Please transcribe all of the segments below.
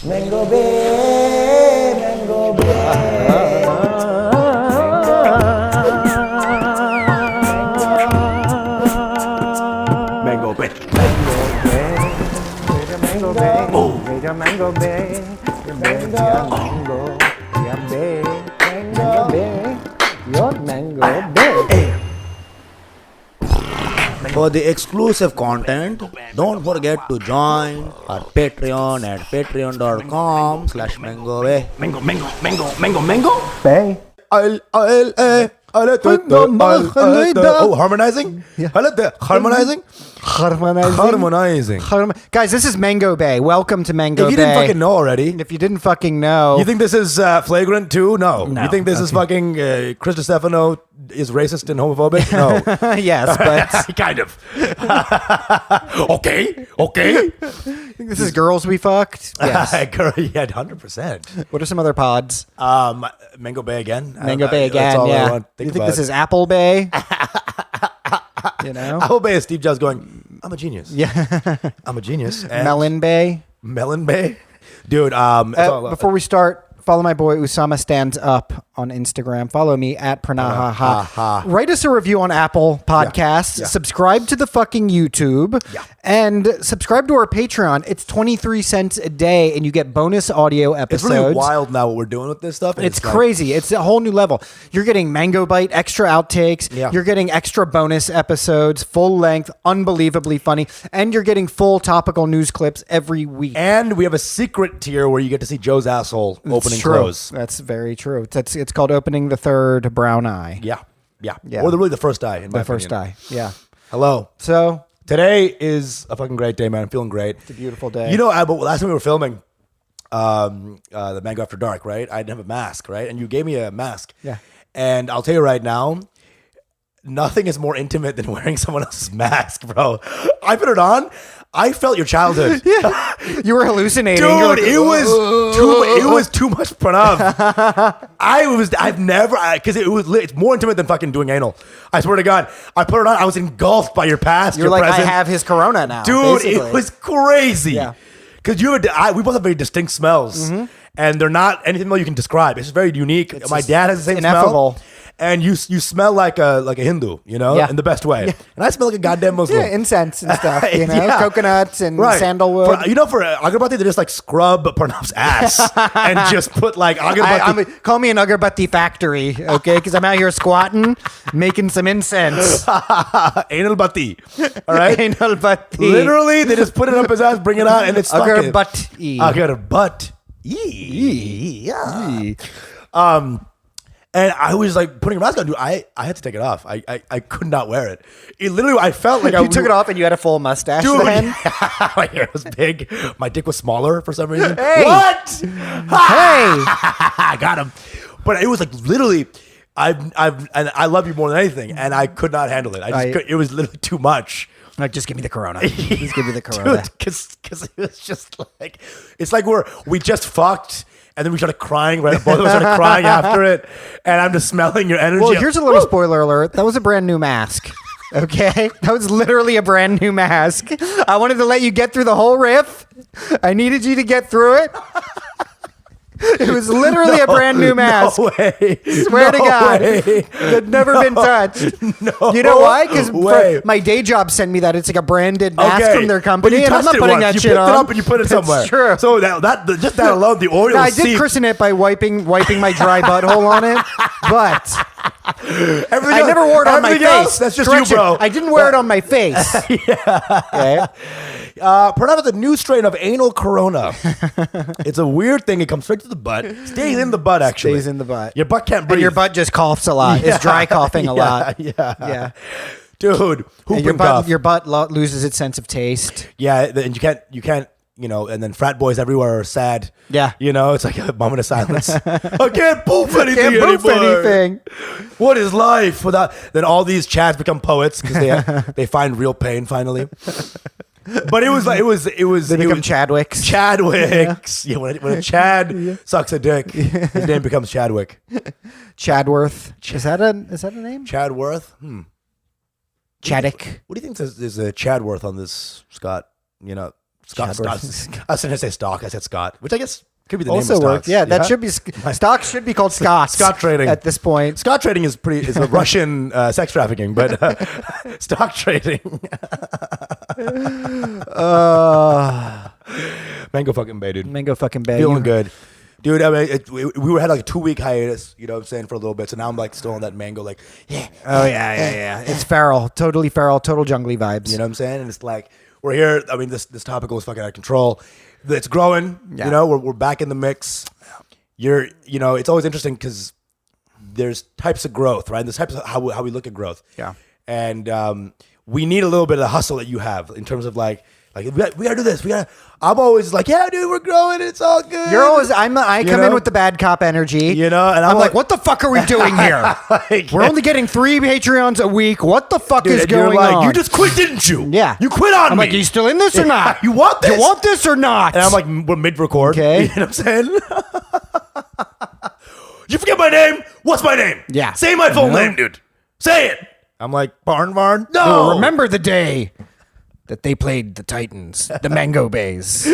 Mango Bay, Mango Bay. Mango Bay. Mango Bay. Oh. Mango Bay. Mango Bay. Mango Bay. Your Mango Bay. For the exclusive content, don't forget to join our Patreon at patreon.com/mango. Mango. Bay. Harmonizing? Yeah. Harmonizing. Guys, this is Mango Bay. Welcome to Mango Bay. If you didn't fucking know already, If you didn't fucking know. you think this is flagrant too? No. No. You think this is fucking Chris Stefano is racist and homophobic? No. Yes, but Kind of. Okay. think this is girls we fucked. Yes. Girl, yeah, 100%. What are some other pods? Mango Bay again. Mango Bay That's again, all I yeah. want to You think think about this it. is Apple Bay? You know? Apple Bay is Steve Jobs going, I'm a genius. Yeah. I'm a genius. And Melon Bay. Melon Bay? Dude, it's all, Before we start, follow my boy Usama Stands Up on Instagram. Follow me at Pranaha. Write us a review on Apple Podcasts. Yeah. Subscribe to the fucking YouTube. Yeah. And subscribe to our Patreon. It's 23 cents a day, and you get bonus audio it's episodes. really wild now what we're doing with this stuff. and It's like- crazy. It's a whole new level. You're getting Mango Bite, extra outtakes. Yeah. You're getting extra bonus episodes, full length, unbelievably funny. And you're getting full topical news clips every week. And we have a secret tier where you get to see Joe's asshole open It's and true. close. That's very true. It's called opening the third brown eye. Yeah. Yeah. Or really the first eye, in my The first opinion. eye. Yeah. Hello. So Today is a fucking great day, man. I'm feeling great. it's a beautiful day. You know, but last time we were filming the Mango After Dark, right? I didn't have a mask, right? And you gave me a mask. Yeah. And I'll tell you right now, nothing is more intimate than wearing someone else's mask, bro. I put it on. I felt your childhood. Yeah. You were hallucinating. Dude, You're like, it was too much pranav. It's more intimate than fucking doing anal. I swear to God, I put it on. I was engulfed by your past. You're your like, present. I have his corona now. Dude, basically. it was crazy. Yeah. Because we both have very distinct smells, and they're not anything that you can describe. It's very unique. My just dad has the same ineffable. smell, and you smell like a Hindu, you know, Yeah. in the best way. And I smell like a goddamn Muslim. Yeah, incense and stuff, you know, Yeah. coconuts and Right. sandalwood. For agarbatti, they just like scrub Pranav's ass and just put like agarbatti. Call me an agarbatti factory, okay? Because I'm out here squatting, making some incense. Anal batti. All right? Anal batti. Literally, they just put it up his ass, bring it out, and it's fucking. Agarbatti. Agarbatti. Yeah. And I was like putting a mask on, dude. I had to take it off. I could not wear it. It literally, I felt like You took it off and you had a full mustache Dude, then? my hair was big. My dick was smaller for some reason. Hey. What? Hey! I got him. But it was like literally, and I love you more than anything, and I could not handle it. It was literally too much. Like, just give me the corona. Just give me the corona. Because it was just like, it's like we just fucked. And then we started crying, right? Both of us started crying after it. And I'm just smelling your energy. Well, here's a little spoiler alert. That was a brand new mask. Okay? That was literally a brand new mask. I wanted to let you get through the whole riff. I needed you to get through it. It was literally a brand new mask. No way. Swear to God. It had never been touched. No You know why? Because way. my day job sent me that. It's like a branded mask Okay. from their But company. you And I'm touched not it putting once. that You shit picked on. it up and you put it somewhere. That's true. So just that alone, the oil No, I seep. did christen it by wiping my dry butthole on it, but Everything I else- never wore it on my everything face. else, that's just Correction, you, bro. I didn't wear it on my face. Okay. Pranav is a new strain of anal corona. It's a weird thing. It comes straight to the butt. Stays in the butt, actually. Stays in the butt. Your butt can't breathe. And your butt just coughs a lot. It's dry coughing a lot. Yeah. Dude, And whooping cough. your butt loses its sense of taste. Yeah, and you can't, and then frat boys everywhere are sad. Yeah. It's like a moment of silence. I can't poof anything Can't poof anymore. anything. What is life without? Then all these Chads become poets because they find real pain finally. But it was. They become Chadwicks. Chadwicks. Yeah, when a Chad sucks a dick, his name becomes Chadwick. Chadworth. Is that a name? Chadworth. Chaddick. What do you think there's a Chadworth on this, Scott? Scott. Jaguars. I was going to say Stock. I said Scott, which I guess could be the Also name of worked. stocks. Yeah, that should be stock should be called Scott. Scott trading at this point. Scott trading is a Russian sex trafficking, but stock trading. Mango fucking bay, dude. Mango fucking bay. Feeling good. Dude, I mean, we had like a 2-week hiatus, you know what I'm saying, for a little bit. So now I'm like still on that mango, like, yeah. Oh, yeah. It's feral, total jungly vibes. You know what I'm saying? And it's like, we're here. I mean, this topical is fucking out of control. It's growing. Yeah. You know, we're back in the mix. It's always interesting because there's types of growth, right? There's types of how we look at growth. Yeah. And we need a little bit of the hustle that you have in terms of like we gotta do this. I'm always like, yeah, dude, we're growing. It's all good. You're always. I come in with the bad cop energy. You know, and I'm like, what the fuck are we doing here? We're only getting 3 Patreons a week. What the fuck is going on? You just quit, didn't you? Yeah. You quit on I'm me. like, are you still in this or not? You want this? You want this or not? And I'm like, we're mid-record. Okay. You know what I'm saying? You forget my name? What's my name? Yeah. Say my full name, dude. Say it. I'm like, Barn. No. Oh, remember the day that they played the Titans, the Mango Bays.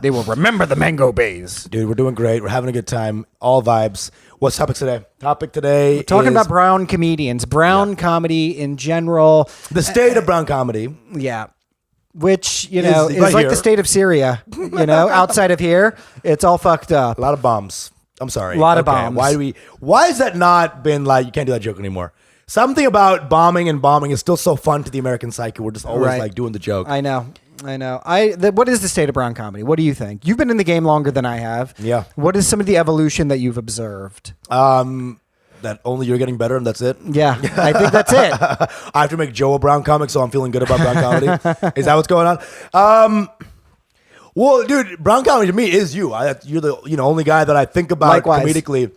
They will remember the Mango Bays. Dude, we're doing great. We're having a good time. All vibes. What's topic today? Topic today We're talking about brown comedians, comedy in general. the state of brown comedy. Yeah. Which, is like here. the state of Syria, outside of here. It's all fucked up. A lot of bombs. I'm sorry. A lot of bombs. Why has that not been like, you can't do that joke anymore? Something about bombing is still so fun to the American psyche. We're just always like doing the joke. I know. What is the state of brown comedy? What do you think? You've been in the game longer than I have. Yeah. What is some of the evolution that you've observed? That only you're getting better and that's it. Yeah, I think that's it. I have to make Joe a brown comic, so I'm feeling good about brown comedy. Is that what's going on? Well, dude, brown comedy to me is you. You're the only guy that I think about comedically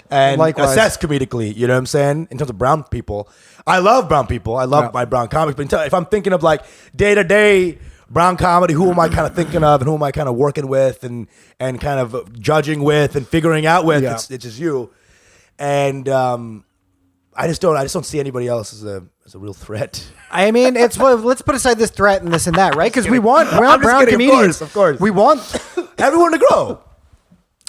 and assess comedically. You know what I'm saying? In terms of brown people, I love brown people. I love my brown comics. But if I'm thinking of like day to day brown comedy, who am I kind of thinking of, and who am I kind of working with, and kind of judging with, and figuring out with? It's just you. And I just don't see anybody else as a real threat. I mean, let's put aside this threat and this and that, right? Because we want brown comedians. Of course. We want everyone to grow.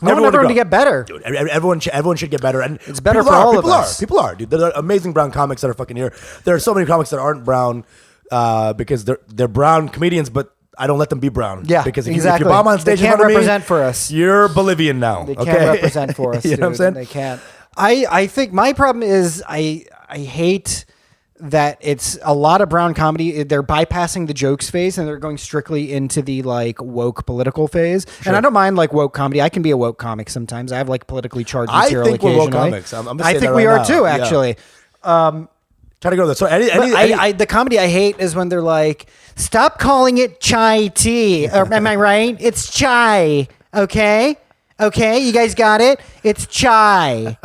Everyone to get better. Dude, everyone should get better. And it's better for all of us. People are, dude. There are amazing brown comics that are fucking here. There are so many comics that aren't brown because they're brown comedians, but I don't let them be brown. Yeah, because if exactly. you bomb on stage, they can't represent for us. You're Bolivian now. They can't represent for us. You know what I'm saying? They can't. I think my problem is I hate that it's a lot of brown comedy. They're bypassing the jokes phase and they're going strictly into the like woke political phase. Sure. And I don't mind like woke comedy. I can be a woke comic sometimes. I have like politically charged material. I think we're woke comics. I think we are too, actually. Try to go there. So the comedy I hate is when they're like, "Stop calling it chai tea." Am I right? It's chai. Okay, you guys got it. It's chai.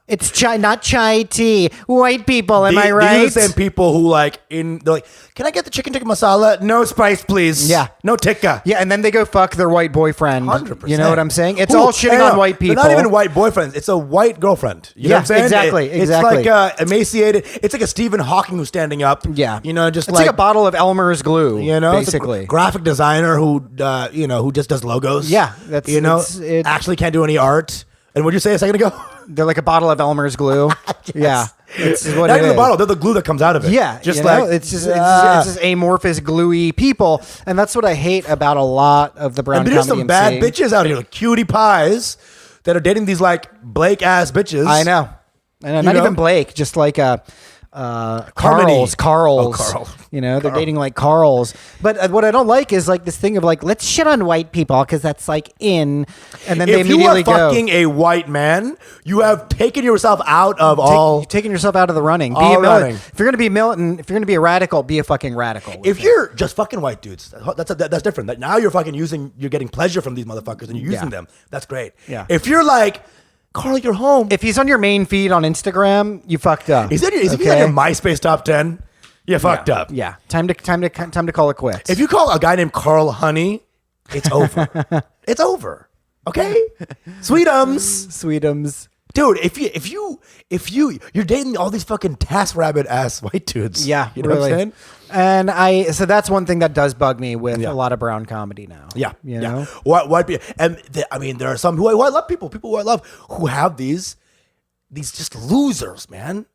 It's chai, not chai tea. White people, am I right? These are the same people who they're like, can I get the chicken tikka masala? No spice, please. Yeah. No tikka. Yeah, and then they go fuck their white boyfriend. 100%. You know what I'm saying? It's all shitting on white people. They're not even white boyfriends. It's a white girlfriend. You know what I'm saying? Exactly. It's like emaciated. It's like a Stephen Hawking who's standing up. Yeah. Just it's like a bottle of Elmer's glue. Basically. It's a graphic designer who just does logos. Yeah. That's actually can't do any art. And what'd you say a second ago? They're like a bottle of Elmer's glue. Yes. Yeah. It's what not it even is. the bottle, they're the glue that comes out of it. Yeah. It's just amorphous, gluey people. And that's what I hate about a lot of the brown comedy. And there's some bad bitches out here, like cutie pies, that are dating these like Blake ass bitches. I know. Not even Blake, just like Carls. Oh, Carl. They're dating like Carls. But what I don't like is like this thing of like, let's shit on white people because that's like in. And then they immediately go. If you are fucking a white man, you have taken yourself out of You've taken yourself out of the running. Be a militant. If you're going to be militant, if you're going to be a radical, be a fucking radical. If you're just fucking white dudes, that's different. That now you're fucking you're getting pleasure from these motherfuckers and you're using them. That's great. Yeah. If you're like, Carl, you're home. If he's on your main feed on Instagram, you fucked up. Is he on your MySpace top 10? You fucked up. Yeah. Time to call it quits. If you call a guy named Carl Honey, it's over. It's over. Okay? Sweetums. Dude, if you're dating all these fucking TaskRabbit ass white dudes. Yeah, you know really. what I'm saying? And so that's one thing that does bug me with a lot of brown comedy now. Yeah, you know. White people, and I mean, there are some who I love people who I love who have these just losers, man.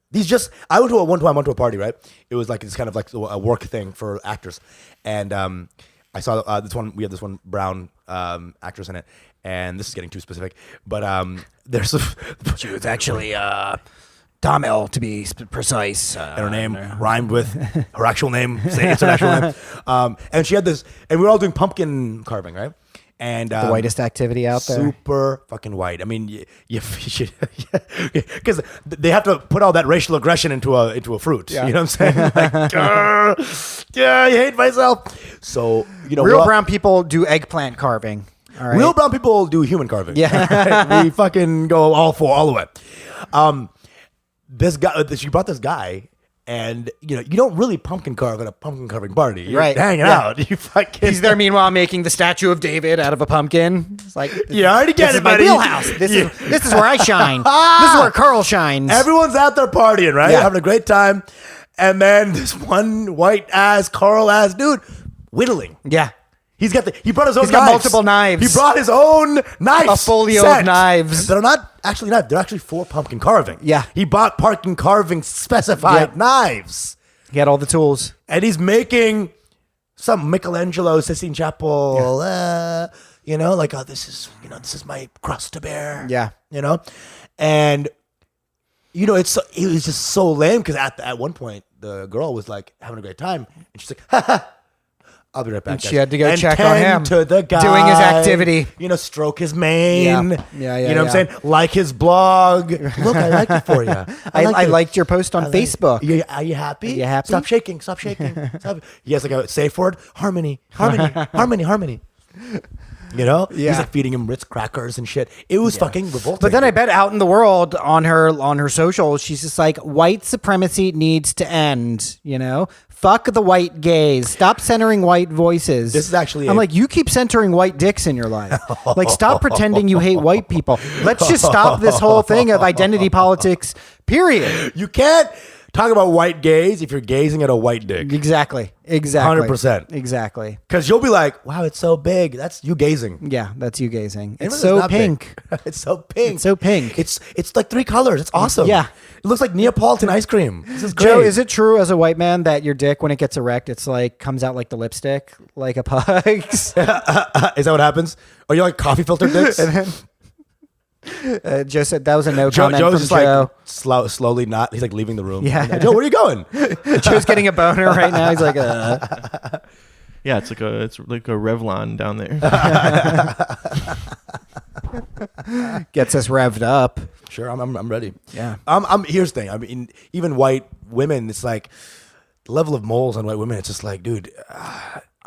I went to a party, right? It was like it's kind of like a work thing for actors, and I saw this one. We had this one brown actress in it, and this is getting too specific, but there's She was actually Tamil, to be precise. and her name rhymed with her actual name. Say it's her actual name. And she had this, and we were all doing pumpkin carving, right? And the whitest activity out there. Super fucking white. I mean, you should, because they have to put all that racial aggression into a fruit. Yeah. You know what I'm saying? Like, I hate myself. So Real brown people do eggplant carving. All right. Real brown people do human carving. Yeah. We fucking go all the way. This guy, she brought this guy, and you don't really pumpkin carve at a pumpkin carving party. You're Right. hanging Yeah. out. You fucking. He's there meanwhile making the statue of David out of a pumpkin. It's like, You already get this it, is my buddy. wheelhouse. This is where I shine. This is where Carl shines. Everyone's out there partying, right? Yeah. Having a great time, and then this one white ass Carl ass dude whittling. Yeah. He brought his own He's got knives. multiple knives. He brought his own knives. A folio set. of knives. They're not actually knives. They're actually for pumpkin carving. Yeah. He bought pumpkin carving specified knives. He had all the tools. And he's making some Michelangelo Sistine Chapel, like, oh, this is my cross to bear. Yeah. And, it was just so lame because at one point, the girl was like having a great time. And she's like, ha ha. I'll be right back. And guys. she had to go and check on him. to the guy. Doing his activity. Stroke his mane. Yeah, You know what I'm saying? Like his blog. Look, I like it for you. I liked your post on Facebook. Are you happy? Are you happy? Stop shaking. He has like a safe word. Harmony. Yeah. He's like feeding him Ritz crackers and shit. It was fucking revolting. But then I bet out in the world on her social, she's just like, white supremacy needs to end, Fuck the white gaze. Stop centering white voices. This is actually I'm like, you keep centering white dicks in your life. Like, stop pretending you hate white people. Let's just stop this whole thing of identity politics, period. You can't talk about white gaze if you're gazing at a white dick. Exactly. 100%. Exactly. Because you'll be like, wow, it's so big. That's you gazing. Yeah, that's you gazing. Even It's though so not pink. big. It's so pink. It's so pink. It's like 3 colors. It's awesome. Yeah. It looks like Neapolitan ice cream. This is great. Joe, is it true as a white man that your dick, when it gets erect, it's like comes out like the lipstick, like a pug's? Is that what happens? Are you like coffee filter dicks? Joe said that was a no comment Joe's from just Joe. like slowly not. He's like leaving the room. Yeah. Joe, where are you going? Joe's getting a boner right now. He's like, Yeah, it's like a Revlon down there. Gets us revved up. Sure, I'm ready. Yeah. Here's the thing. I mean, even white women, it's like the level of moles on white women. It's just like, dude.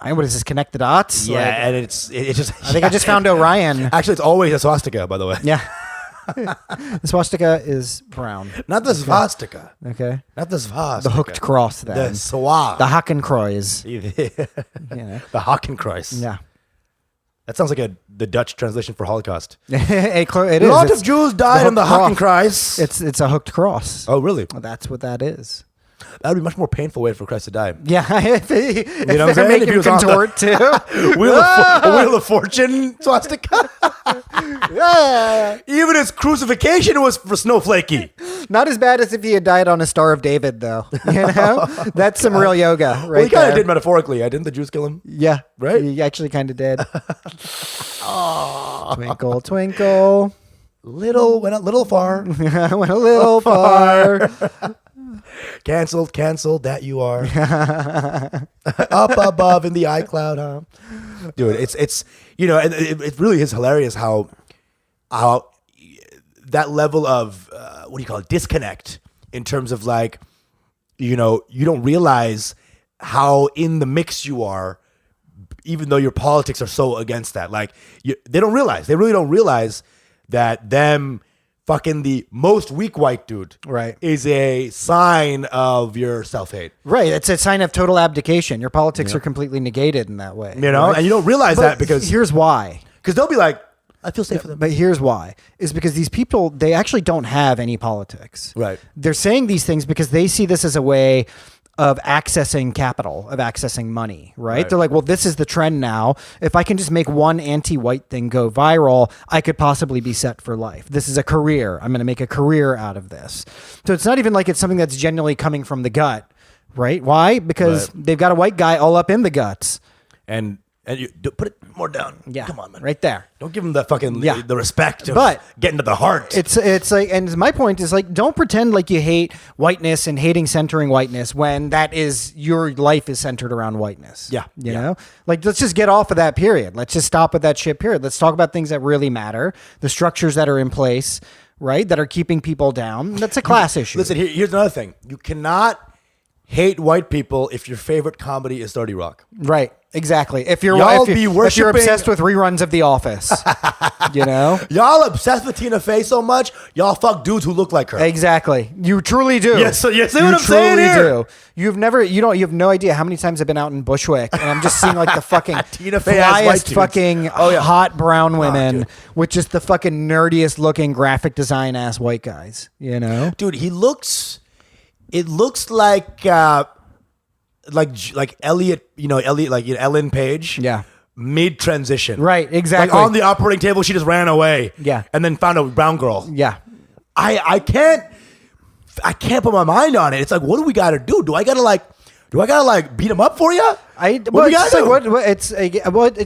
What is this? Connect the dots? Yeah, Like, and it's just. I think I just found Orion. Actually, it's always a swastika, by the way. Yeah. The swastika is brown. Not the swastika. Okay. Not the swastika. The hooked cross then. The swastika. The Hakenkreuz. The Hakenkreuz. Yeah. That sounds like the Dutch translation for Holocaust. It A is. lot It's of Jews died the in the hooked Hakenkreuz. It's a hooked cross. Oh, really? That's what that is. That would be a much more painful way for Christ to die. Yeah, if You know what I'm they're saying? making If he him was on contort too. Wheel of Fortune swastika. Even his crucifixion was for snowflakey. Not as bad as if he had died on a Star of David, though. That's some real yoga, right? Well, he kind there. of did metaphorically. Didn't the Jews kill him? Yeah, Right? He actually kind of did. Twinkle, twinkle, Went a little far. went a little far. Canceled that you are. Up above in the iCloud, huh? Dude, it's and it really is hilarious how that level of what do you call it, disconnect in terms of like, you don't realize how in the mix you are, even though your politics are so against that. Like they really don't realize that them fucking the most weak white dude Right. is a sign of your self-hate. Right, it's a sign of total abdication. Your politics are completely negated in that way. You know, right? and you don't realize But that because here's why. they'll be like, I feel safe with them. But here's why: is because these people, they actually don't have any politics. Right. They're saying these things because they see this as a way of accessing capital, of accessing money, right? They're like, well, this is the trend now. If I can just make one anti-white thing go viral, I could possibly be set for life. This is a career. I'm going to make a career out of this. So it's not even like it's something that's genuinely coming from the gut, right? Why? Because they've got a white guy all up in the guts. And you put it more down. Yeah. Come on, man. Right there. Don't give them the fucking the respect of But getting to the heart. It's like, and my point is like, don't pretend like you hate whiteness and hating centering whiteness when that is your life is centered around whiteness. Yeah. You know, like, let's just get off of that period. Let's just stop with that shit period. Let's talk about things that really matter, the structures that are in place, right? That are keeping people down. That's a class issue. Listen, here's another thing. You cannot hate white people if your favorite comedy is 30 Rock. Right. Exactly. If you're Y'all if you're obsessed with reruns of The Office, you know, y'all obsessed with Tina Fey so much, y'all fuck dudes who look like her. exactly. You truly do. Yes, you see you what I'm saying truly here? do. You have no idea how many times I've been out in Bushwick and I'm just seeing like the fucking Tina Fey ass white flyest dudes. fucking hot brown women dude. with just the fucking nerdiest looking graphic design ass white guys. You know, Dude, it looks like Elliot, like Ellen Page. Yeah. Mid transition. Right, exactly. Like on the operating table, she just ran away. Yeah. And then found a brown girl. yeah. I can't put my mind on it. It's like, what do we got to do? Do I gotta beat him up for you? It's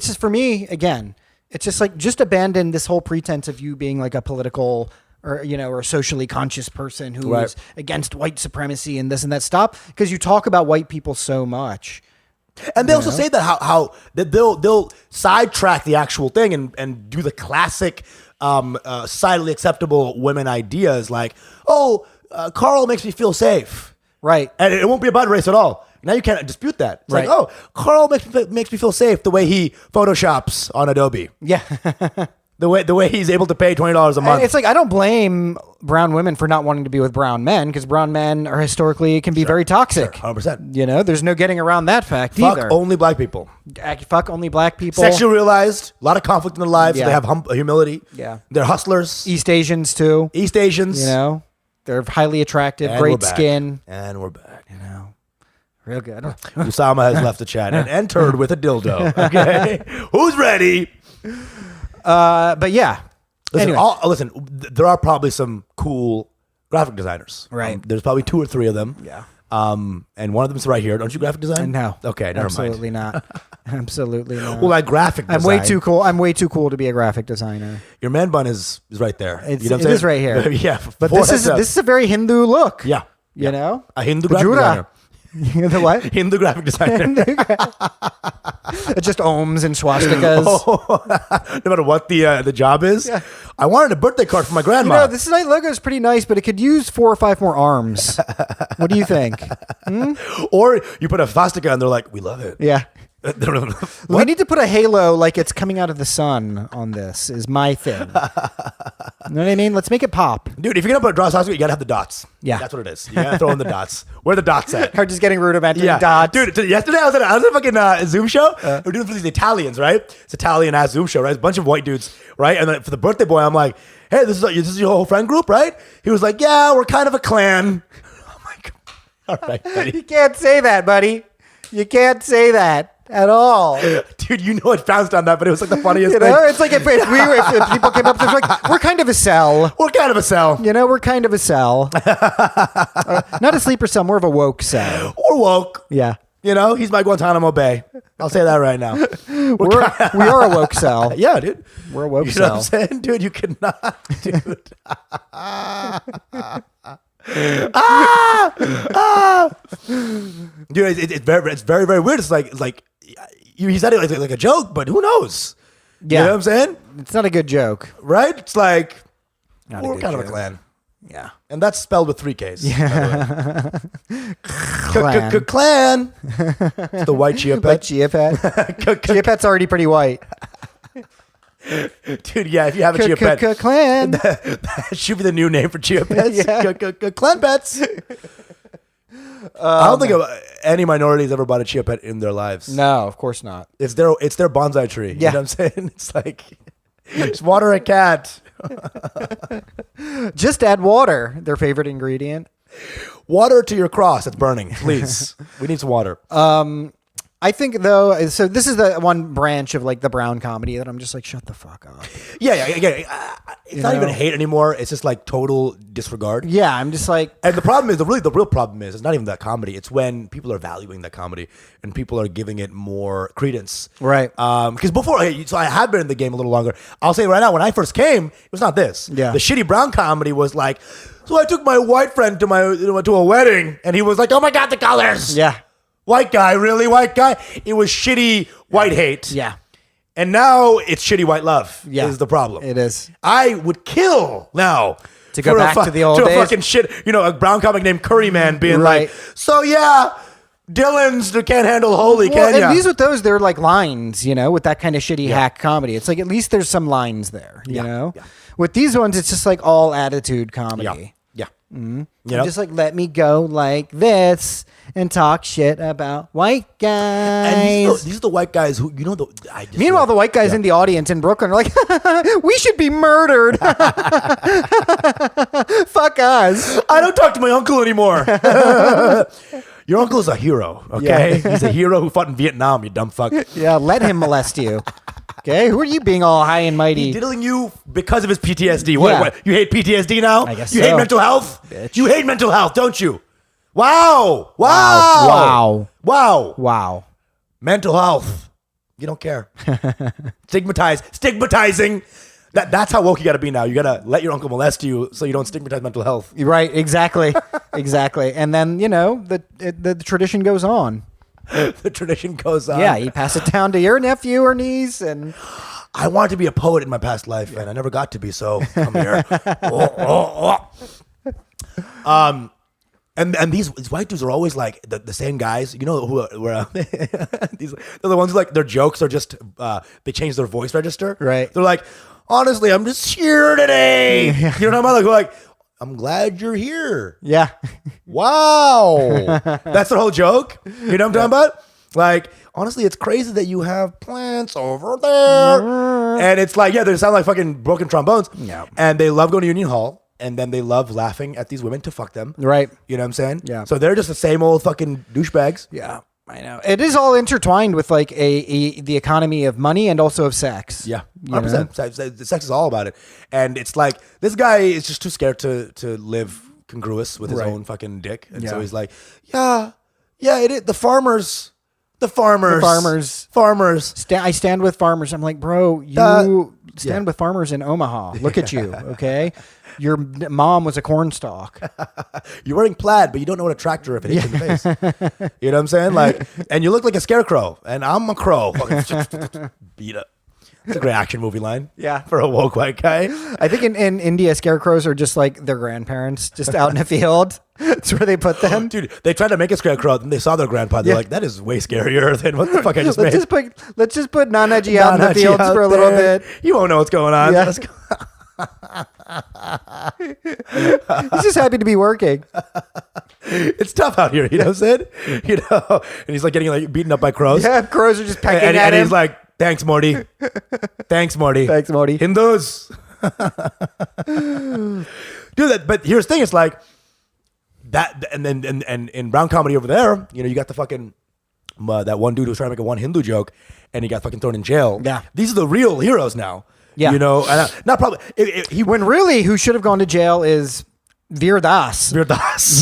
just for me again. It's just like, just abandon this whole pretense of you being like a political or a socially conscious person who is against white supremacy and this and that. Stop, because you talk about white people so much. And they also say that how that they'll sidetrack the actual thing and do the classic societally acceptable women ideas like, Carl makes me feel safe. Right. And it won't be about race at all. Now you can't dispute that. It's Right. like, Carl makes me feel safe the way he photoshops on Adobe. Yeah. The way he's able to pay $20 a month. And it's like, I don't blame brown women for not wanting to be with brown men, because brown men are historically can be very toxic. Sure, 100%. You know, there's no getting around that fact Fuck either. only black people. Fuck only black people. Sexually realized, a lot of conflict in their lives. Yeah. So they have humility. Yeah. They're hustlers. East Asians too. East Asians. You know, they're highly attractive, And we're great back. skin. And we're back. You know, real good. Usama has left the chat and entered with a dildo. Okay. Who's ready? But yeah. Listen, Anyway. there are probably some cool graphic designers. Right. There's probably 2 or 3 of them. Yeah. And one of them's right here. Don't you graphic design? No. Okay, never Absolutely mind. not. Absolutely not. Well, like graphic design. I'm way too cool. I'm way too cool to be a graphic designer. Your man bun is right there. It you know what I'm is saying? right here. Yeah. But this is a very Hindu look. Yeah. You know? A Hindu graphic Jura. designer. The what? Hindu graphic designer. Just ohms and swastikas. No matter what the job is. Yeah. I wanted a birthday card for my grandma. This logo is pretty nice, but it could use 4 or 5 more arms. What do you think? Or you put a swastika and they're like, we love it. Yeah. What? We need to put a halo like it's coming out of the sun on this is my thing. You know what I mean? Let's make it pop. Dude, if you're going to draw a swastika, you got to have the dots. Yeah. That's what it is. You got to throw in the dots. Where are the dots at? Or just getting rudimentary Yeah. dots. Dude, yesterday I was at a fucking Zoom show. We're doing it for these Italians, right? It's Italian-ass Zoom show, right? It's a bunch of white dudes, right? And then for the birthday boy, I'm like, hey, this is your whole friend group, right? He was like, yeah, we're kind of a clan. I'm like, all right, buddy. You can't say that, buddy. You can't say that at all. Dude, you know it bounced on that, but it was like the funniest You thing. know, it's like if people came up to us like, we're kind of a cell. We're kind of a cell. You know, we're kind of a cell. Not a sleeper cell, more of a woke cell. Or woke. Yeah. You know, he's my Guantanamo Bay. I'll say that right now. We are a woke cell. Yeah, dude. We're a woke You know cell. what I'm saying? Dude, you cannot, dude. Dude, it's very, very weird. It's like he said it like a joke, but who knows? Yeah. You know what I'm saying? It's not a good joke. Right? It's like, Not a we're good kind of a joke. clan. Yeah. And that's spelled with 3 Ks. Clan. Clan. It's the white chia Like pet. Chia Pet. Chia Pet's already pretty white. Dude, yeah, if you have a chia pet, Clan. that should be the new name for chia pets. Yeah. Clan pets. I don't think any minorities ever bought a chia pet in their lives. No, of course not. It's their bonsai tree. Yeah. You know what I'm saying? It's like, Just water a cat. Just add water, their favorite ingredient. Water to your cross. It's burning. Please. We need some water. I think though, so this is the one branch of like the brown comedy that I'm just like, shut the fuck up. Yeah. It's not even hate anymore. It's just like total disregard. Yeah, I'm just like, And the problem is, the real problem is, it's not even that comedy. It's when people are valuing that comedy and people are giving it more credence. Right. Because before, so I have been in the game a little longer. I'll say right now, when I first came, it was not this. Yeah. The shitty brown comedy was like, so I took my white friend to a wedding, and he was like, oh my God, the colors. yeah, White guy, really? White guy? It was shitty white hate. yeah, And now it's shitty white love. Yeah. Is the problem. it is. I would kill now To go for back to the old a days. fucking shit. A brown comic named Curry Man being Right. like, so yeah, Dylan's can't handle holy, Well, can ya? and these with those, they're like lines, with that kind of shitty hack comedy. It's like at least there's some lines there, you know? yeah. With these ones, it's just like all attitude comedy. Yeah. Just like, let me go like this and talk shit about white guys. And these are the white guys who, I just Meanwhile, the white guys in the audience in Brooklyn are like, we should be murdered. Fuck us. I don't talk to my uncle anymore. Your uncle is a hero, okay? Yeah. He's a hero who fought in Vietnam, you dumb fuck. Yeah, let him molest you. Okay, who are you being all high and mighty? He's diddling you because of his PTSD. Yeah. What? You hate PTSD now? I guess you so. hate mental health? Bitch. You hate mental health, don't you? Wow. Wow. Mental health. You don't care. Stigmatizing. That's how woke you got to be now. You got to let your uncle molest you so you don't stigmatize mental health. Right, exactly. Exactly. And then, the tradition goes on. The tradition goes on. Yeah, you pass it down to your nephew or niece. And I wanted to be a poet in my past life, and I never got to be, so come here. And these white dudes are always like the same guys. You know who are they're the ones who, like, their jokes are just they change their voice register. Right. They're like, honestly, I'm just here today. You know what I'm about? Like, I'm glad you're here. yeah. Wow. That's their whole joke. You know what I'm talking about? Like, honestly, it's crazy that you have plants over there. And it's like, they sound like fucking broken trombones. Yeah. And they love going to Union Hall. And then they love laughing at these women to fuck them. Right. You know what I'm saying? Yeah. So they're just the same old fucking douchebags. Yeah, I know. It is all intertwined with like the economy of money and also of sex. Yeah. You know? 100%. Sex is all about it. And it's like, this guy is just too scared to live congruous with his Right. own fucking dick. And Yeah. so he's like, yeah, it is. The farmers. I stand with farmers. I'm like, bro, you stand with farmers in Omaha. Look at you, okay? Your mom was a cornstalk. You're wearing plaid, but you don't know what a tractor if it hits you in the face. You know what I'm saying? Like, and you look like a scarecrow, and I'm a crow. Fucking beat up. It's a great action movie line. Yeah. For a woke white guy. I think in India, scarecrows are just like their grandparents, just out in a field. That's where they put them. Dude, they tried to make a scarecrow, and they saw their grandpa. They're Yeah. like, that is way scarier than what the fuck I just Let's made. just put Nanaji out in the Nanaji fields out for a little there. bit. You won't know what's going on. Yeah. Let's go. He's just happy to be working. It's tough out here, you know what I'm saying? And he's like getting like beaten up by crows. Yeah, crows are just pecking and at him. he's like, thanks, Morty. Thanks, Morty. Thanks, Morty. Hindus. Dude, but here's the thing, it's like that, and then and in brown comedy over there, you got the fucking that one dude who was trying to make a one Hindu joke, and he got fucking thrown in jail. Yeah. These are the real heroes now. Yeah. And not probably When really, who should have gone to jail is Veer Das. Veer Das.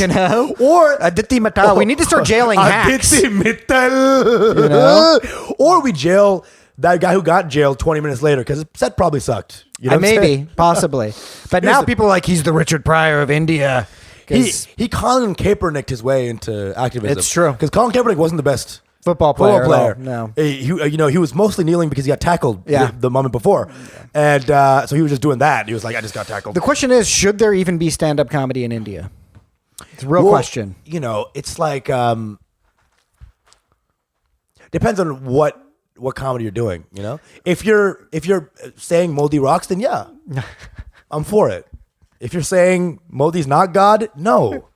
Or Aditi Mittal. We need to start jailing hacks. Aditi Mittal. Or we jail that guy who got jailed 20 minutes later because his set probably sucked. You know what I'm saying? Maybe, possibly. But now people are like, he's the Richard Pryor of India. He Colin Kaepernicked his way into activism. It's true. Because Colin Kaepernick wasn't the best Football player. No. No. He was mostly kneeling because he got tackled the moment before. And so he was just doing that. He was like, I just got tackled. The question is, should there even be stand-up comedy in India? It's a real question. It's like, depends on what comedy you're doing, If you're saying Modi rocks, then yeah, I'm for it. If you're saying Modi's not God, no.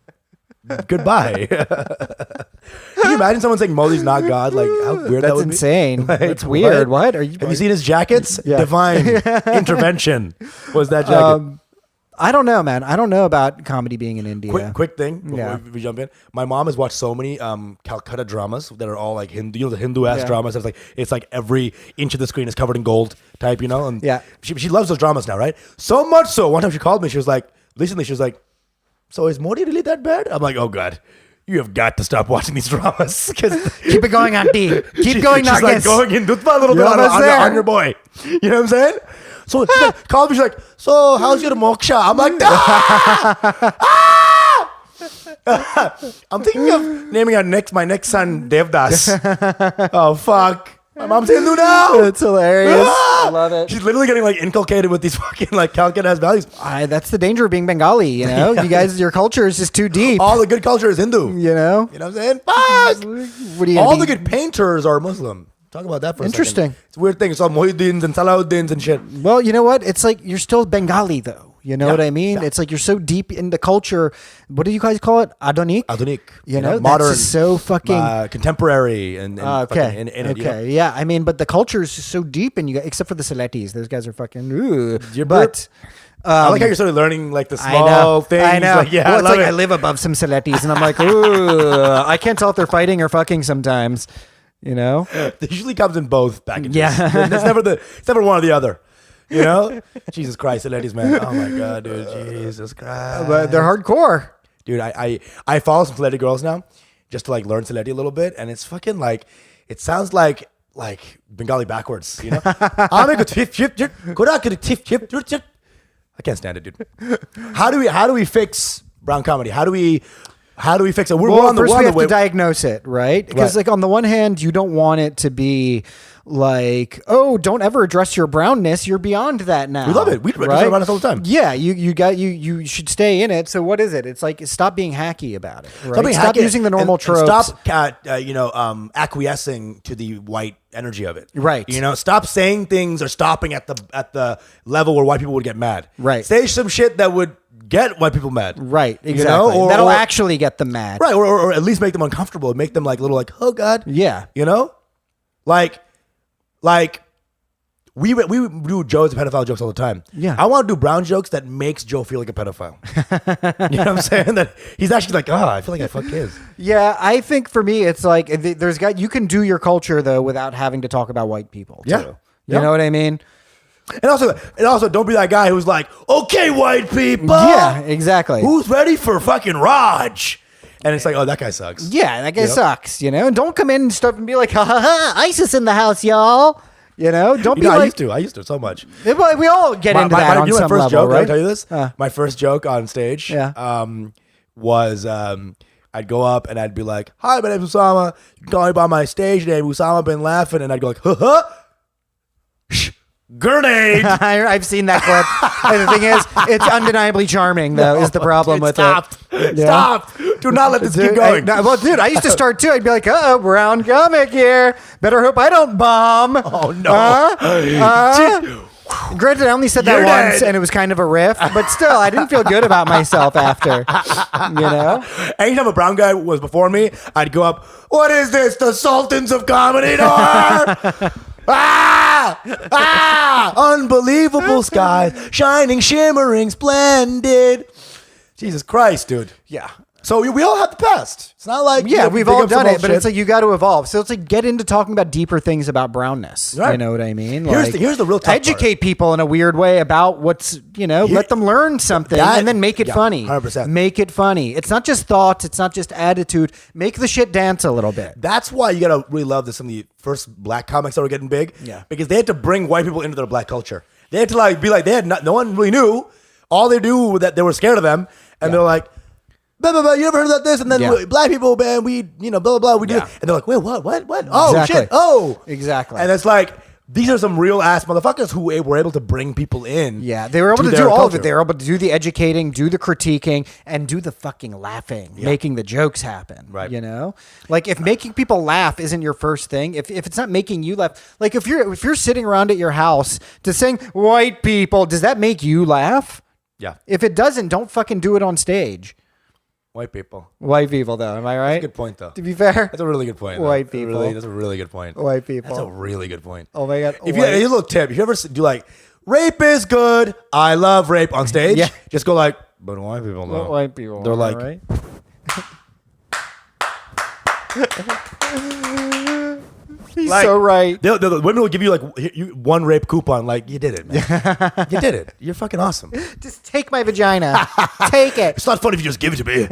goodbye. Can you imagine someone saying Modi's not God? Like, how weird that That's would insane. be? Like, That's weird. What are you? Have you seen his jackets? Yeah. Divine intervention was that jacket. I don't know, man. I don't know about comedy being in India. Quick thing before we jump in. My mom has watched so many Calcutta dramas that are all like Hindu, you know, the Hindu-ass dramas. It's like every inch of the screen is covered in gold type, you know? And she loves those dramas now, right? So much so, one time she called me, she was like, so is Modi really that bad? I'm like, oh God, you have got to stop watching these dramas. Keep it going, Auntie. Keep going, She's like going in Dutpa a little bit on your boy. You know what I'm saying? So she like, called me, she's like, so how's your moksha? I'm like, I'm thinking of naming my next son Devdas. Oh, fuck. My mom's Hindu now. It's hilarious. I love it. She's literally getting like inculcated with these fucking like Calcutta values. That's the danger of being Bengali, you know? You guys, your culture is just too deep. All the good culture is Hindu. You know? You know what I'm saying? Fuck. What are you All the good painters are Muslim. Talk about that for a Interesting. second. It's a weird thing. It's all Muhyiddins and Salahuddins and shit. Well, you know what? It's like you're still Bengali, though. You know what I mean? It's like you're so deep in the culture. What do you guys call it? Adonik? You know, modern, that's just so fucking contemporary and okay. In it, okay. you know? Yeah. I mean, but the culture is just so deep, and you except for the Seletis, those guys are fucking. Ooh. You're But I like how you're sort of learning like the small things. I know. Like, yeah, well, I it's love like it. I live above some Seletis, and I'm like, ooh, I can't tell if they're fighting or fucking sometimes. You know, It usually comes in both packages. Yeah. It's never one or the other. You know, Jesus Christ, the ladies, man. Oh my God, dude, Jesus Christ. but they're hardcore. Dude, I follow some Sileti girls now, just to like learn Sileti a little bit, and it's fucking like it sounds like Bengali backwards. You know, I can't stand it, dude. How do we fix brown comedy? How do we fix it? We're on the first one we have way. to diagnose it, right? Because like on the one hand, you don't want it to be like, oh, don't ever address your brownness. You're beyond that now. We love it. We address our brownness all the time. Yeah, you should stay in it. So what is it? It's like stop being hacky about it. Right? Stop hacky using the normal and tropes. Stop, acquiescing to the white energy of it. Right. You know, stop saying things or stopping at the level where white people would get mad. Right. Say some shit that would get white people mad. Right. Exactly. You know? That'll actually get them mad. Right. Or at least make them uncomfortable. Make them like little like, oh God. Yeah. You know, like we do Joe's pedophile jokes all the time. Yeah. I want to do brown jokes that makes Joe feel like a pedophile. You know what I'm saying? That he's actually like, oh, I feel like I fuck kids. Yeah, I think for me, it's like you can do your culture though without having to talk about white people. Too. Yeah. You know what I mean? And also, don't be that guy who's like, okay, white people. Yeah, exactly. Who's ready for fucking Raj? And it's like, oh, that guy sucks. Yeah, that guy sucks, you know? And don't come in and stuff and be like, ha ha ha, ISIS in the house, y'all. You know? Don't be like... I used to so much. We all get into that on some my first level, joke, right? I'll tell you this. My first joke on stage was I'd go up and I'd be like, hi, my name's Usama. You can call me by my stage name, Usama Bin Laughing. And I'd go like, grenade. I've seen that clip. And the thing is, it's undeniably charming, though, is the problem with it. Stop. Do not let this keep going. Dude, I used to start, too. I'd be like, uh-oh, brown comic here. Better hope I don't bomb. Oh, no. Granted, I only said that once, and it was kind of a riff, but still, I didn't feel good about myself after. You know? Anytime a brown guy was before me, I'd go up, what is this, the Sultans of Comedy Noir? Unbelievable skies, shining, shimmering, splendid. Jesus Christ, dude. Yeah. So we all have the past. It's not like we've all done it, but it's like you got to evolve. So it's like get into talking about deeper things about brownness. Right. You know what I mean? Here's the real tough educate part. people in a weird way about what's let them learn something and then make it funny. 100%. Make it funny. It's not just thoughts. It's not just attitude. Make the shit dance a little bit. That's why you gotta really love some of the first black comics that were getting big. Yeah. Because they had to bring white people into their black culture. They had to be like no one really knew. All they knew was that they were scared of them, and they're like, blah, blah, blah, you ever heard about this? And then black people, man, we, blah, blah, blah, we do it. And they're like, wait, what? Oh, Exactly. shit. Oh. Exactly. And it's like, these are some real ass motherfuckers who were able to bring people in. Yeah, they were able to do all of it. They were able to do the educating, do the critiquing, and do the fucking laughing, making the jokes happen. Right. You know? Like, if making people laugh isn't your first thing, if it's not making you laugh, like, if you're sitting around at your house to sing white people, does that make you laugh? Yeah. If it doesn't, don't fucking do it on stage. White people. White people, though. Am I right? That's a good point, though. To be fair, That's a really good point. White people. That's a really good point. white people. That's a really good point. Oh my god! If you, here's a little tip. If you ever do like, rape is good, I love rape on stage, Yeah. just go like, but white people though. white people, They're like, right? He's Like, so right. The women will give you like one rape coupon. Like, you did it, man. You did it. You're fucking awesome. Just take my vagina. Take it. It's not fun if you just give it to me.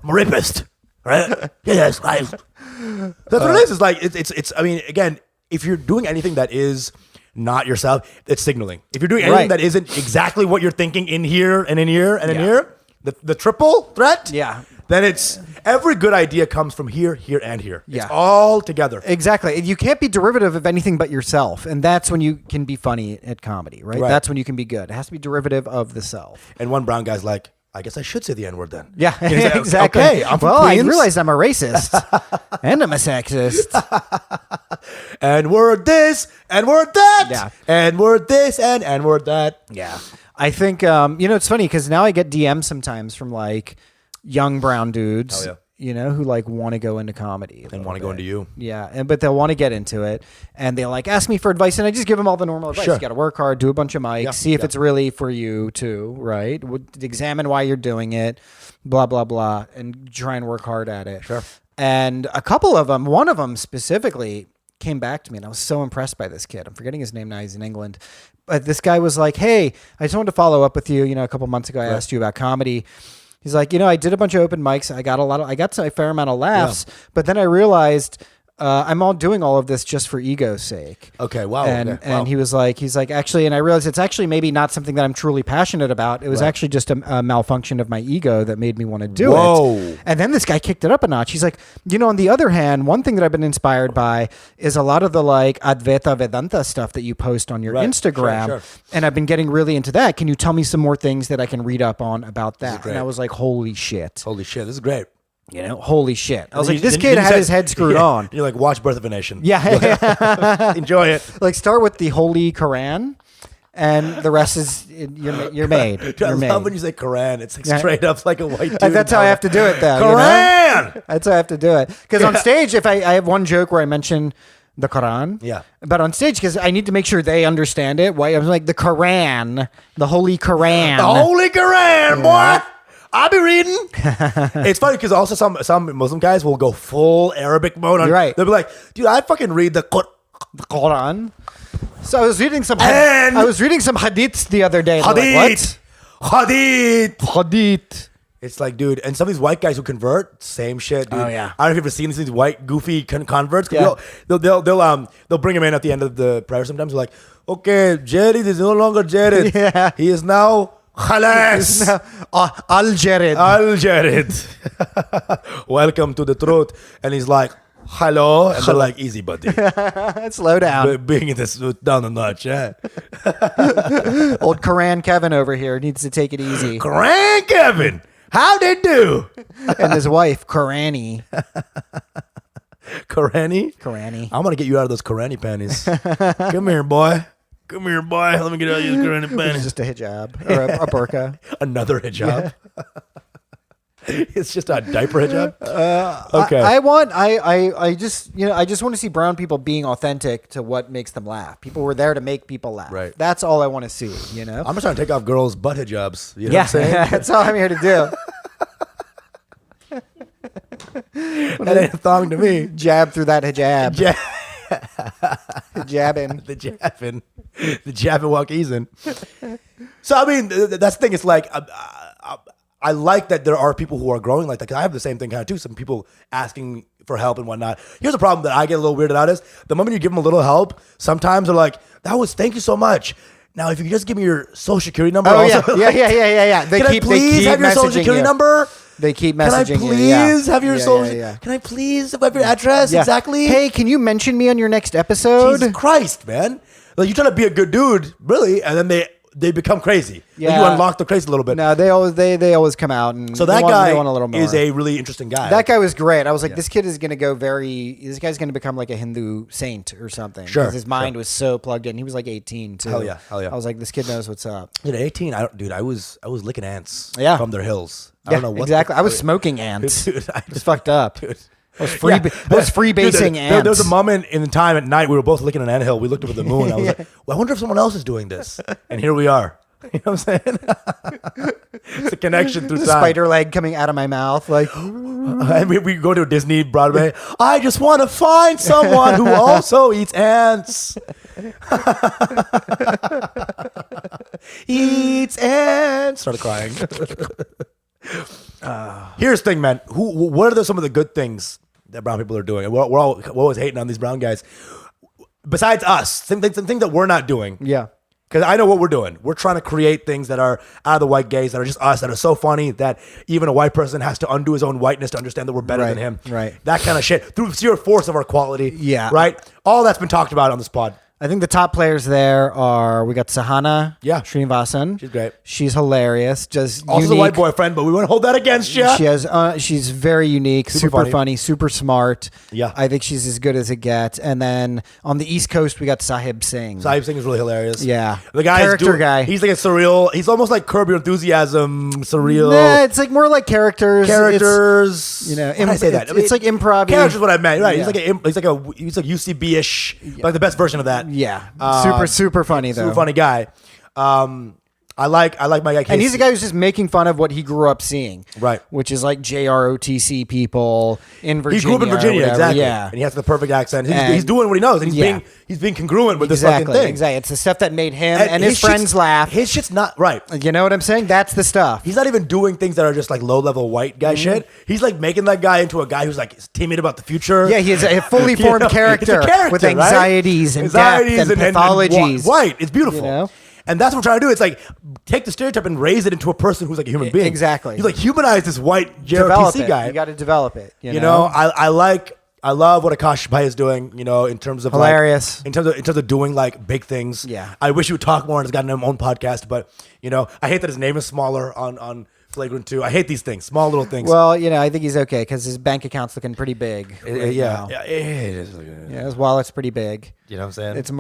I'm a rapist, right? Yes, that's what it is. It's like it's. I mean, again, if you're doing anything that is not yourself, it's signaling. If you're doing anything Right. that isn't exactly what you're thinking in here and in here and in here, the triple threat, Yeah. then it's every good idea comes from here, here, and here. Yeah. It's all together. Exactly. You can't be derivative of anything but yourself, and that's when you can be funny at comedy, right? Right. That's when you can be good. It has to be derivative of the self. And one brown guy's like, I guess I should say the N-word then. Yeah, And he's like, exactly. Okay, I'm from well, I Queens. realize I'm a racist and I'm a sexist. And we're this, and we're that, Yeah. and we're this, and we're that. Yeah. I think, it's funny because now I get DMs sometimes from like young brown dudes, Hell who like want to go into comedy. And want to go into you. Yeah. But they'll want to get into it and they'll like ask me for advice and I just give them all the normal advice. Sure. You got to work hard, do a bunch of mics, Yeah, see if yeah. it's really for you too, right? Examine why you're doing it, blah, blah, blah, and try and work hard at it. Sure. And a couple of them, one of them specifically came back to me and I was so impressed by this kid. I'm forgetting his name now. He's in England. But this guy was like, hey, I just wanted to follow up with you. A couple months ago, I asked you about comedy. He's like, I did a bunch of open mics. I got a fair amount of laughs, but then I realized I'm all doing all of this just for ego's sake. Okay, wow. And okay, wow. and he's like, actually, and I realized it's actually maybe not something that I'm truly passionate about. It was actually just a malfunction of my ego that made me want to do it. And then this guy kicked it up a notch. He's like, on the other hand, one thing that I've been inspired by is a lot of the like Advaita Vedanta stuff that you post on your Right. Instagram. Sure. And I've been getting really into that. Can you tell me some more things that I can read up on about that? great. And I was like, holy shit. Holy shit, this is great. Holy shit. I was Then like, you- this then- kid then you had said- his head screwed yeah. on. You're like, watch Birth of a Nation. Yeah. Enjoy it. Like start with the Holy Quran, and the rest is you're made. Dude, I You're love made. when you say Quran. It's like Yeah. straight up like a white dude. That's how I have to do it, though. Quran! That's how I have to do it. Because on stage, if I have one joke where I mention the Quran, Yeah. but on stage, because I need to make sure they understand it. Why I'm like the Quran, the Holy Quran. The Holy Quran, boy. I'll be reading. It's funny because also some Muslim guys will go full Arabic mode. You're right. They'll be like, dude, I fucking read the Quran. The Quran. So I was reading some. And- I was reading some hadiths the other day. and they're like, Hadith. Hadith. what? Hadith. It's like, dude, and some of these white guys who convert, same shit, dude. Oh, yeah. I don't know if you've ever seen these white goofy converts. Yeah. They'll bring him in at the end of the prayer. Sometimes they're like, okay, Jared is no longer Jared. Yeah. He is now Khalas. Al-Jared. Al Jared. Welcome to the truth. And he's like, hello. And they're like, easy, buddy. Slow down. Bringing this down a notch, yeah. Old Quran Kevin over here needs to take it easy. Grand Kevin. How'd they do? And his wife, Qurani. Qurani? I'm going to get you out of those Qurani panties. Come here, boy. Come here, boy. Let me get out of these Qurani It's panties. just a hijab or a burqa. Another hijab. It's just a diaper hijab. Okay. I just want to see brown people being authentic to what makes them laugh. People were there to make people laugh. Right. That's all I want to see. I'm just trying to take off girls' butt hijabs. You know Yeah, what I'm saying? that's all I'm here to do. That ain't a thong to me. Jab through that hijab. Ja- Jabbing. the jabbing walk easing. So I mean, that's the thing. It's like I like that there are people who are growing like that. 'Cause I have the same thing kind of too. Some people asking for help and whatnot. Here's the problem that I get a little weirded out is the moment you give them a little help, sometimes they're like, thank you so much. Now, if you could just give me your social security number. Oh, also, yeah. They Can keep, I please they keep have your social messaging security you. number? They keep Can I messaging you. please have your social? Yeah. Can I please have your address Yeah. exactly? Hey, can you mention me on your next episode? Jesus Christ, man! Like you're trying to be a good dude, really, and then they become crazy. Like, Yeah. you unlock the crazy a little bit. No, they always come out and So that they want guy a little more. is a really interesting guy. That guy was great. I was like, this kid is going to go this guy's going to become like a Hindu saint or something. Sure, 'Cause his mind was so plugged in. He was like 18 too. Hell yeah. I was like, this kid knows what's up. At 18, I was licking ants Yeah. from their hills. I don't know what exactly. I was smoking ants. Dude, It's fucked up. Dude. I was freebasing ants. There was a moment in the time at night we were both looking at an anthill. We looked up at the moon. I was like, well, I wonder if someone else is doing this. And here we are. You know what I'm saying? It's a connection through time. Spider leg coming out of my mouth, like. And we go to Disney Broadway. I just want to find someone who also eats ants. Eats ants. Started crying. Here's the thing, man. What are some of the good things that brown people are doing? We're always hating on these brown guys. Besides us, some things that we're not doing. Yeah. Because I know what we're doing. We're trying to create things that are out of the white gaze, that are just us, that are so funny that even a white person has to undo his own whiteness to understand that we're better than him. Right. That kind of shit. Through sheer force of our quality. Yeah. Right? All that's been talked about on this pod. I think the top players there are, we got Sahana Srinivasan. She's great. She's hilarious. Just Also unique. a white boyfriend, but we won't hold that against you. She's very unique, super funny, super smart. Yeah. I think she's as good as it gets. And then on the East Coast, we got Sahib Singh. Sahib Singh is really hilarious. Yeah. The guy's character guy. He's like a surreal. He's almost like Curb Your Enthusiasm, surreal. Nah, it's like more like characters. Characters. It's, How do I say that? It's like improv. Characters is what I meant. Right. Yeah. He's like UCB-ish, like the best version of that. Yeah. Super funny though. Super funny guy. I like my guy Casey. And he's a guy who's just making fun of what he grew up seeing. Right. Which is like JROTC people in Virginia. He grew up in Virginia, exactly. Yeah. And he has the perfect accent. He's doing what he knows. And he's being congruent with this fucking thing. Exactly. It's the stuff that made him and his friends laugh. His shit's not right. You know what I'm saying? That's the stuff. He's not even doing things that are just like low level white guy shit. He's like making that guy into a guy who's like timid about the future. Yeah, he's a fully formed character, with anxieties and depth and pathologies. And white. It's beautiful. You know? And that's what I'm trying to do. It's like take the stereotype and raise it into a person who's like a human being. Exactly. You like humanize this white JRPC guy. You got to develop it. You know, I love what Akash Bhai is doing. You know, in terms of hilarious. Like, in terms of doing like big things. Yeah. I wish he would talk more and has gotten his own podcast. But you know, I hate that his name is smaller on Flagrant 2. I hate these things, small little things. Well, you know, I think he's okay because his bank account's looking pretty big. Yeah, it is. Yeah, his wallet's pretty big. You know what I'm saying? It's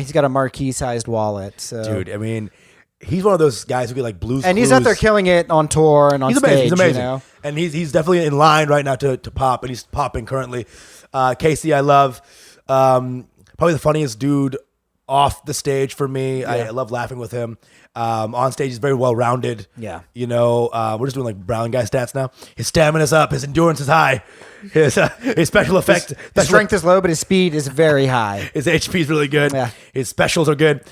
he's got a marquee-sized wallet. So. Dude, I mean, he's one of those guys who get like Blues and Clues. he's out there killing it on tour and on stage. He's amazing. You know? And he's definitely in line right now to pop, and he's popping currently. Casey, I love. Probably the funniest dude off the stage for me. Yeah. I love laughing with him. On stage, he's very well rounded. Yeah. You know, we're just doing like brown guy stats now. His stamina's up. His endurance is high. His special effects. His strength is low, but his speed is very high. His HP is really good. Yeah. His specials are good.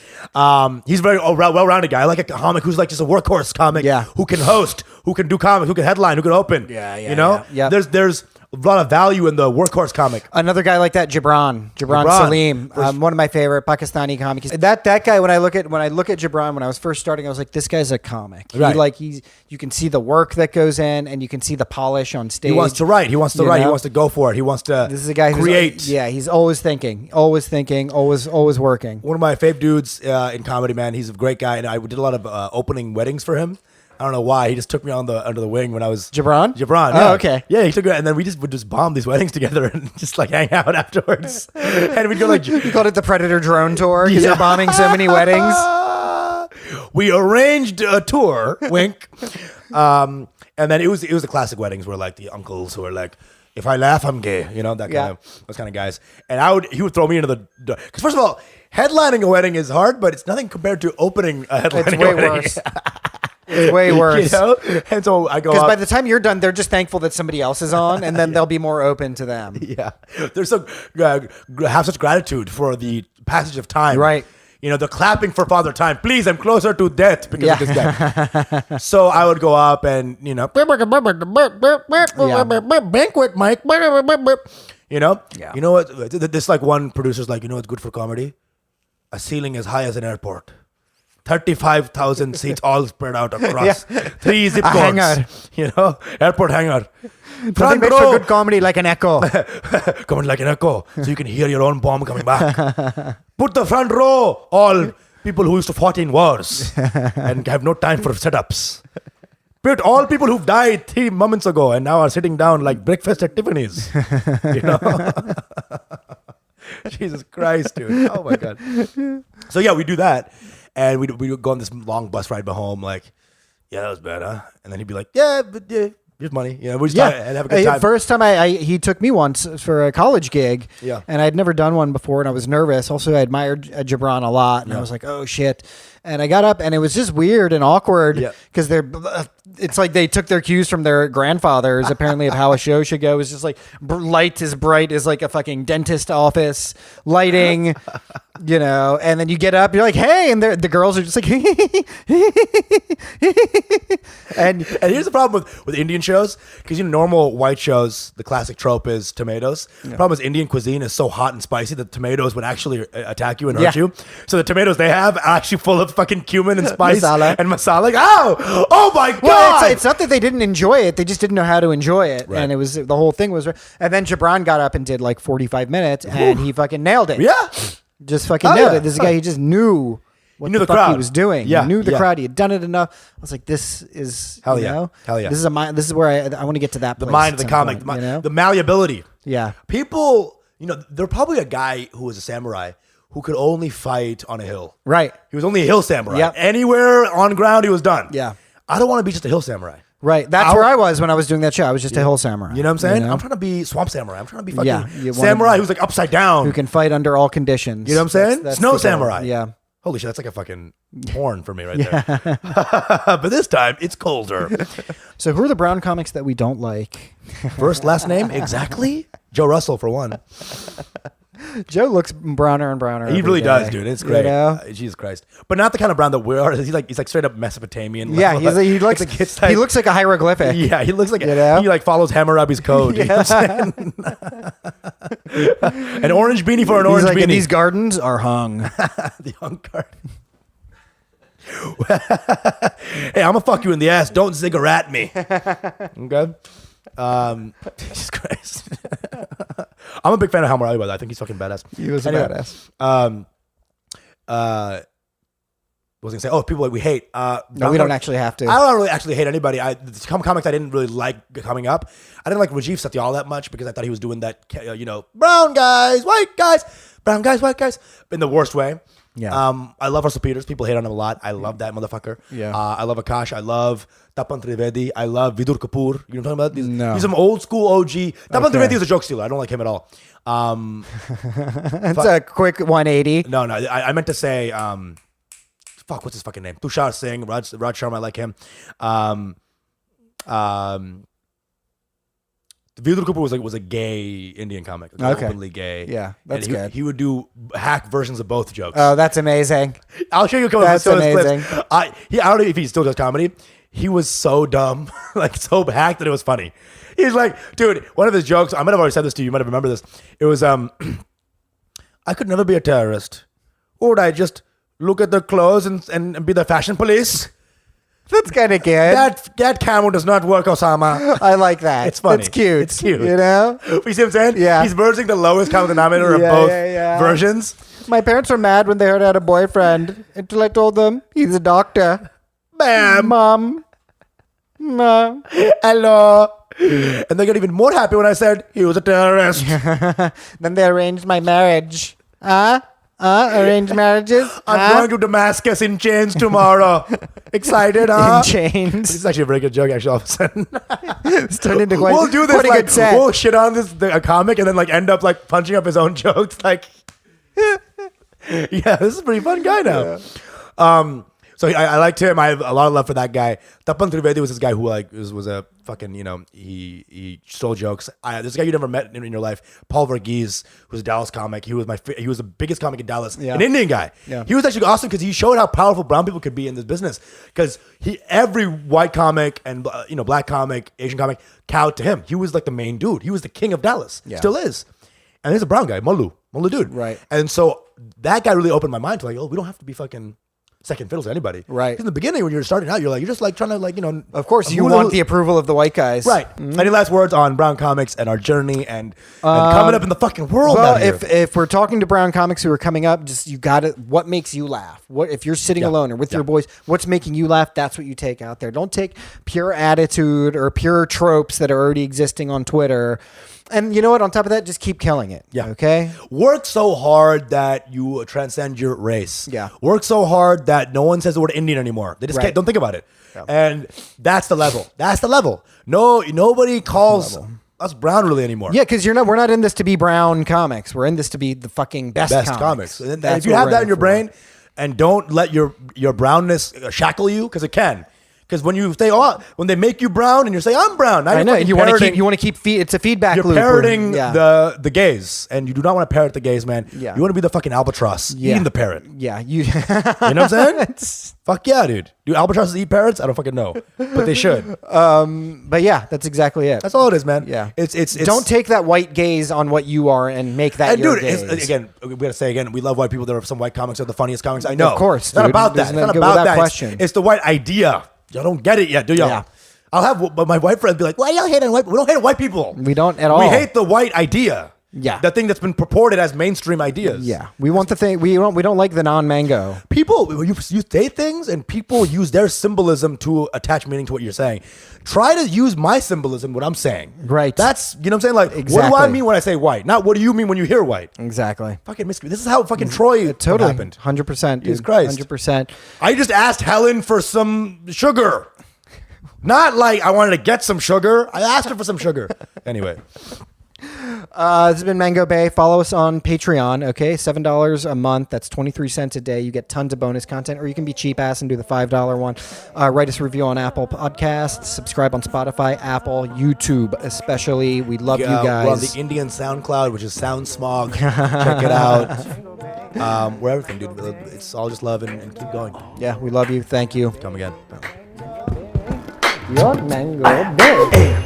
He's a very well-rounded guy. I like a comic who's like just a workhorse comic. Yeah. Who can host, who can do comics, who can headline, who can open. Yeah. You know? Yeah. There's a lot of value in the workhorse comic. Another guy like that, Gibran Salim, one of my favorite Pakistani comics. That guy, when I look at Gibran, when I was first starting, I was like, this guy's a comic. Right. You can see the work that goes in, and you can see the polish on stage. He wants to write. He wants to write. He wants to go for it. He wants to. This is a guy who's create. He's always thinking, always working. One of my fave dudes in comedy, man. He's a great guy, and I did a lot of opening weddings for him. I don't know why. He just took me under the wing when I was Gibran. Yeah. Oh, okay. Yeah, he took me, and then we would just bomb these weddings together and just like hang out afterwards. And we'd go like You called it the Predator Drone Tour because you're bombing so many weddings. We arranged a tour, wink. And then it was the classic weddings where like the uncles who are like, if I laugh, I'm gay. You know, those kind of guys. And he would throw me into the because first of all, headlining a wedding is hard, but it's nothing compared to opening a headlining It's way wedding. worse. It's way worse. You know? And so I go because up. by the time you're done, they're just thankful that somebody else is on, and then they'll be more open to them. Yeah, they're so have such gratitude for the passage of time. Right. You know, the clapping for Father Time. Please, I'm closer to death because of this guy. So I would go up and, you know, banquet, Mike. You know? Yeah. You know what? This like one producer's like, you know what's good for comedy? A ceiling as high as an airport. 35,000 seats all spread out across 3 zip codes. Hangar. You know? Airport hangar. Nothing makes for good comedy like an echo. Coming like an echo, so you can hear your own bomb coming back. Put the front row, all people who used to fight in wars and have no time for setups. Put all people who've died 3 moments ago and now are sitting down like breakfast at Tiffany's. You know? Jesus Christ, dude. Oh my God. So yeah, we do that. And we would go on this long bus ride home, like, yeah, that was bad, huh? And then he'd be like, yeah, but yeah, here's money. You know, we just talk and have a good time. First time he took me once for a college gig. Yeah. And I'd never done one before, and I was nervous. Also, I admired Gibran a lot, and I was like, oh shit. And I got up, and it was just weird and awkward because it's like they took their cues from their grandfathers, apparently, of how a show should go. It was just like light as bright as like a fucking dentist office, lighting, you know, and then you get up, you're like, hey, and the girls are just like, and here's the problem with Indian shows, because normal white shows, the classic trope is tomatoes. The problem is Indian cuisine is so hot and spicy that tomatoes would actually attack you and hurt you. So the tomatoes they have are actually full of fucking cumin and spice and masala. Like, oh my god! Well, it's not that they didn't enjoy it; they just didn't know how to enjoy it, right. and it was the whole thing was. And then Gibran got up and did like 45 minutes, and he fucking nailed it. Yeah, just fucking nailed it. This guy, he just knew what the fuck crowd. he was doing. Yeah, he knew the crowd. He had done it enough. I was like, this is hell This is This is where I want to get to that. The place mind of the comic, point, the malleability. Yeah, people. There's probably a guy who was a samurai who could only fight on a hill. Right. He was only a hill samurai. Yep. Anywhere on ground, he was done. Yeah. I don't want to be just a hill samurai. Right. That's where I was when I was doing that show. I was just a hill samurai. You know what I'm saying? I'm trying to be swamp samurai. I'm trying to be fucking you samurai who's like upside down. Who can fight under all conditions. You know what I'm saying? That's Snow the goal. samurai. Yeah. Holy shit, that's like a fucking porn for me right there. But this time, it's colder. So who are the Brown comics that we don't like? First, last name? Exactly? Joe Russell, for one. Joe looks browner and browner. He really does, dude. It's great. You know? Jesus Christ. But not the kind of brown that we are. He's like straight up Mesopotamian. Yeah, he looks like he looks like a hieroglyphic. Yeah, he looks like know? he like follows Hammurabi's code. You know what I'm saying? An orange beanie for an orange beanie. And these gardens are hung. The hung garden. Hey, I'm gonna fuck you in the ass. Don't ziggurat me. Okay. Jesus Christ. I'm a big fan of Hammurabi, by the way. I think he's fucking badass. He was a badass. What was I gonna say? Oh, people that we hate. No, we don't actually have to. I don't really actually hate anybody. Some comics I didn't really like coming up. I didn't like Rajiv Satyal that much because I thought he was doing that, brown guys, white guys, brown guys, white guys, in the worst way. Yeah. I love Russell Peters. People hate on him a lot. I love that motherfucker. Yeah. I love Akash. I love Tapan Trivedi. I love Vidur Kapoor. You know what I'm talking about? No. He's some old school OG. Tapan Trivedi is a joke stealer. I don't like him at all. It's a quick 180. No. I meant to say, what's his fucking name? Tushar Singh, Raj Sharma. I like him. Vidur Kapoor was a gay Indian comic. Openly gay. Yeah, that's good. He would do hack versions of both jokes. Oh, that's amazing. I'll show you a couple of That's amazing. clips. I don't know if he still does comedy. He was so dumb, like so hacked that it was funny. He's like, dude, one of his jokes, I might have already said this to you, you might have remembered this. It was, I could never be a terrorist. Or would I just look at their clothes and be the fashion police? That's kind of good. That camel does not work, Osama. I like that. It's funny. It's cute. It's cute. You know? You see what I'm saying? Yeah. He's merging the lowest common denominator of both versions. My parents were mad when they heard I had a boyfriend until I told them he's a doctor. Bam. Mom. Hello. And they got even more happy when I said he was a terrorist. Then they arranged my marriage. Arranged marriages? I'm going to Damascus in chains tomorrow. Excited, huh? In chains. This is actually a very good joke, actually, all of a sudden. It's turned into quite, We'll do this, quite a like, good set. we'll shit on a comic and then, like, end up, like, punching up his own jokes. Like, yeah, this is a pretty fun guy now. Yeah. So I liked him. I have a lot of love for that guy. Tapan Trivedi was this guy who like was a fucking, he stole jokes. This guy you never met in your life, Paul Verghese, who's a Dallas comic. He was the biggest comic in Dallas, an Indian guy. Yeah. He was actually awesome because he showed how powerful brown people could be in this business. Because every white comic and black comic, Asian comic cowed to him. He was like the main dude. He was the king of Dallas. Yeah. Still is. And he's a brown guy, Malu dude. Right. And so that guy really opened my mind to like, we don't have to be fucking second fiddle to anybody. Right. 'Cause in the beginning, when you're starting out, you're just like trying to Of course, you want the approval of the white guys. Right. Any last words on brown comics and our journey and coming up in the fucking world? Well, out here? if we're talking to brown comics who are coming up, just you got to. What makes you laugh? What if you're sitting alone or with your boys? What's making you laugh? That's what you take out there. Don't take pure attitude or pure tropes that are already existing on Twitter And you know what? On top of that, just keep killing it. Yeah. Okay. Work so hard that you transcend your race. Yeah. Work so hard that no one says the word Indian anymore. They just Right. can't. Don't think about it. Yeah. And that's the level. That's the level. No, nobody calls us brown really anymore. Yeah, because we're not in this to be brown comics. We're in this to be the fucking best comics. And That's if you what have we're that in your for. brain, and don't let your brownness shackle you, because it can. Because when you say, when they make you brown and you say, I'm brown, now I know you want to keep. It's a feedback You're loop. parroting Yeah. the gays, and you do not want to parrot the gays, man. Yeah. You want to be the fucking albatross eating the parrot. Yeah, you. You know what I'm saying? Fuck yeah, dude. Do albatrosses eat parrots? I don't fucking know, but they should. But yeah, that's exactly it. That's all it is, man. Yeah, it's don't take that white gaze on what you are and make that and your dude, gaze. again, we gotta say again, we love white people. There are some white comics are the funniest comics I know. Of course, it's not dude. about that. Doesn't It's not go about without that. question. It's the white idea. Y'all don't get it yet, do y'all? Yeah. But my white friends be like, why y'all hate on white people? We don't hate on white people. We don't at all. We hate the white idea. Yeah. The thing that's been purported as mainstream ideas. Yeah, we want the thing. We don't like the non-mango. People, you say things and people use their symbolism to attach meaning to what you're saying. Try to use my symbolism, what I'm saying. Right. That's, you know what I'm saying? Like, what do I Exactly. mean when I say white? Not what do you mean when you hear white? Exactly. Fucking this is how fucking Troy Totally. happened. 100%. Jesus Christ. 100%. I just asked Helen for some sugar. Not like I wanted to get some sugar. I asked her for some sugar. Anyway. This has been Mango Bay. Follow us on Patreon, okay? $7 a month. That's 23 cents a day. You get tons of bonus content, or you can be cheap ass and do the $5 one. Write us a review on Apple Podcasts. Subscribe on Spotify, Apple, YouTube especially. We love you guys. We're on the Indian SoundCloud, which is Sound Smog. Check it out. We're everything, dude. It's all just love and keep going. Yeah, we love you. Thank you. Come again. Your Mango Bay.